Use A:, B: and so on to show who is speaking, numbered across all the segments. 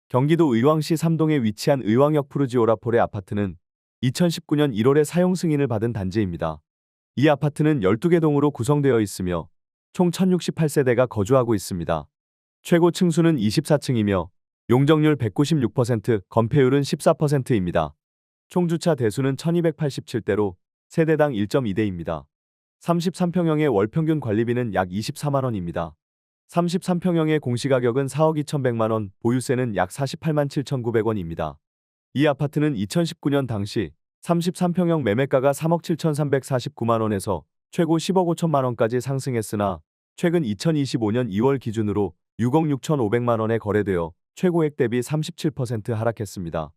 A: 경기도 의왕시 삼동에 위치한 의왕역 푸르지오라폴의 아파트는 2019년 1월에 사용 승인을 받은 단지입니다. 이 아파트는 12개 동으로 구성되어 있으며 총 1068세대가 거주하고 있습니다. 최고 층수는 24층이며 용적률 196%, 건폐율은 14%입니다. 총 주차 대수는 1287대로 세대당 1.2대입니다. 33평형의 월 평균 관리비는 약 24만 원입니다. 33평형의 공시가격은 4억 2,100만 원, 보유세는 약 48만 7,900원입니다. 이 아파트는 2019년 당시 33평형 매매가가 3억 7,349만 원에서 최고 10억 5천만 원까지 상승했으나 최근 2025년 2월 기준으로 6억 6,500만 원에 거래되어 최고액 대비 37% 하락했습니다.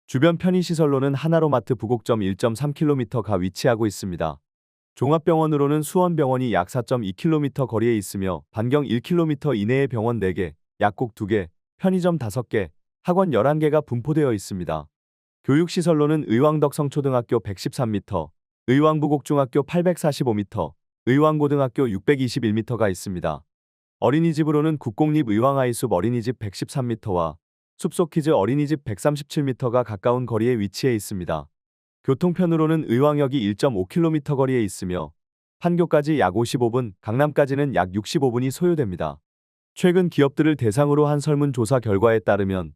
A: 주변 편의시설로는 하나로마트 부곡점 1.3km가 위치하고 있습니다. 종합병원으로는 수원병원이 약 4.2km 거리에 있으며 반경 1km 이내에 병원 4개, 약국 2개, 편의점 5개, 학원 11개가 분포되어 있습니다. 교육시설로는 의왕덕성초등학교 113m, 의왕부곡중학교 845m, 의왕고등학교 621m가 있습니다. 어린이집으로는 국공립의왕하이숲 어린이집 113m와 숲속키즈 어린이집 137m가 가까운 거리에 위치해 있습니다. 교통편으로는 의왕역이 1.5km 거리에 있으며 판교까지 약 55분, 강남까지는 약 65분이 소요됩니다. 최근 기업들을 대상으로 한 설문조사 결과에 따르면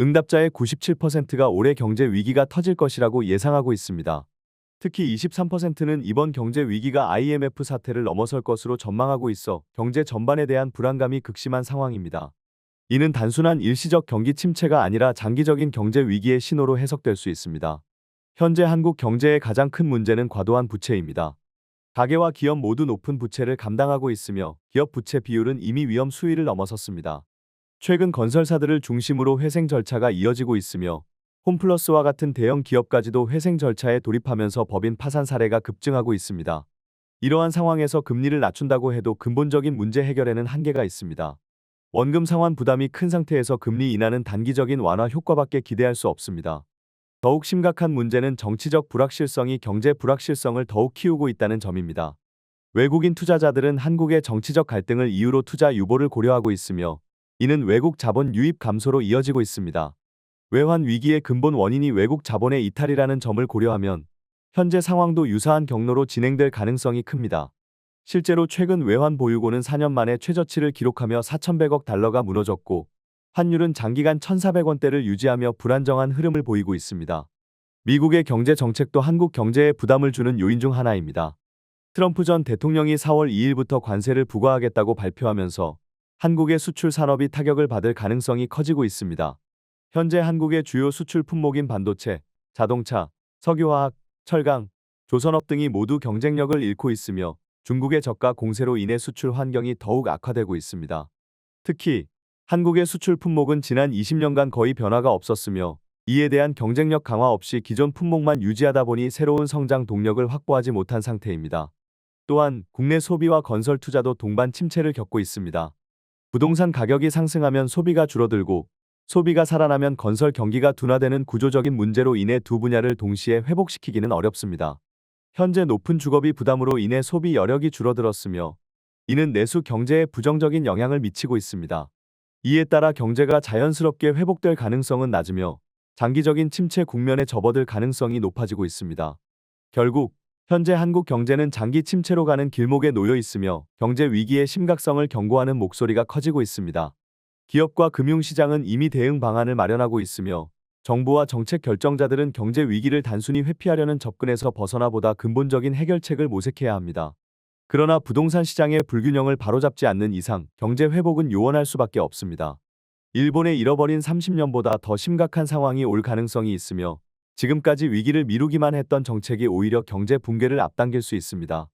A: 응답자의 97%가 올해 경제 위기가 터질 것이라고 예상하고 있습니다. 특히 23%는 이번 경제 위기가 IMF 사태를 넘어설 것으로 전망하고 있어 경제 전반에 대한 불안감이 극심한 상황입니다. 이는 단순한 일시적 경기 침체가 아니라 장기적인 경제 위기의 신호로 해석될 수 있습니다. 현재 한국 경제의 가장 큰 문제는 과도한 부채입니다. 가계와 기업 모두 높은 부채를 감당하고 있으며 기업 부채 비율은 이미 위험 수위를 넘어섰습니다. 최근 건설사들을 중심으로 회생 절차가 이어지고 있으며 홈플러스와 같은 대형 기업까지도 회생 절차에 돌입하면서 법인 파산 사례가 급증하고 있습니다. 이러한 상황에서 금리를 낮춘다고 해도 근본적인 문제 해결에는 한계가 있습니다. 원금 상환 부담이 큰 상태에서 금리 인하는 단기적인 완화 효과밖에 기대할 수 없습니다. 더욱 심각한 문제는 정치적 불확실성이 경제 불확실성을 더욱 키우고 있다는 점입니다. 외국인 투자자들은 한국의 정치적 갈등을 이유로 투자 유보를 고려하고 있으며 이는 외국 자본 유입 감소로 이어지고 있습니다. 외환 위기의 근본 원인이 외국 자본의 이탈이라는 점을 고려하면 현재 상황도 유사한 경로로 진행될 가능성이 큽니다. 실제로 최근 외환 보유고는 4년 만에 최저치를 기록하며 4,100억 달러가 무너졌고 환율은 장기간 1,400원대를 유지하며 불안정한 흐름을 보이고 있습니다. 미국의 경제 정책도 한국 경제에 부담을 주는 요인 중 하나입니다. 트럼프 전 대통령이 4월 2일부터 관세를 부과하겠다고 발표하면서 한국의 수출 산업이 타격을 받을 가능성이 커지고 있습니다. 현재 한국의 주요 수출 품목인 반도체, 자동차, 석유화학, 철강, 조선업 등이 모두 경쟁력을 잃고 있으며 중국의 저가 공세로 인해 수출 환경이 더욱 악화되고 있습니다. 특히 한국의 수출 품목은 지난 20년간 거의 변화가 없었으며 이에 대한 경쟁력 강화 없이 기존 품목만 유지하다 보니 새로운 성장 동력을 확보하지 못한 상태입니다. 또한 국내 소비와 건설 투자도 동반 침체를 겪고 있습니다. 부동산 가격이 상승하면 소비가 줄어들고 소비가 살아나면 건설 경기가 둔화되는 구조적인 문제로 인해 두 분야를 동시에 회복시키기는 어렵습니다. 현재 높은 주거비 부담으로 인해 소비 여력이 줄어들었으며 이는 내수 경제에 부정적인 영향을 미치고 있습니다. 이에 따라 경제가 자연스럽게 회복될 가능성은 낮으며 장기적인 침체 국면에 접어들 가능성이 높아지고 있습니다. 결국 현재 한국 경제는 장기 침체로 가는 길목에 놓여 있으며 경제 위기의 심각성을 경고하는 목소리가 커지고 있습니다. 기업과 금융시장은 이미 대응 방안을 마련하고 있으며 정부와 정책 결정자들은 경제 위기를 단순히 회피하려는 접근에서 벗어나 보다 근본적인 해결책을 모색해야 합니다. 그러나 부동산 시장의 불균형을 바로잡지 않는 이상 경제 회복은 요원할 수밖에 없습니다. 일본의 잃어버린 30년보다 더 심각한 상황이 올 가능성이 있으며 지금까지 위기를 미루기만 했던 정책이 오히려 경제 붕괴를 앞당길 수 있습니다.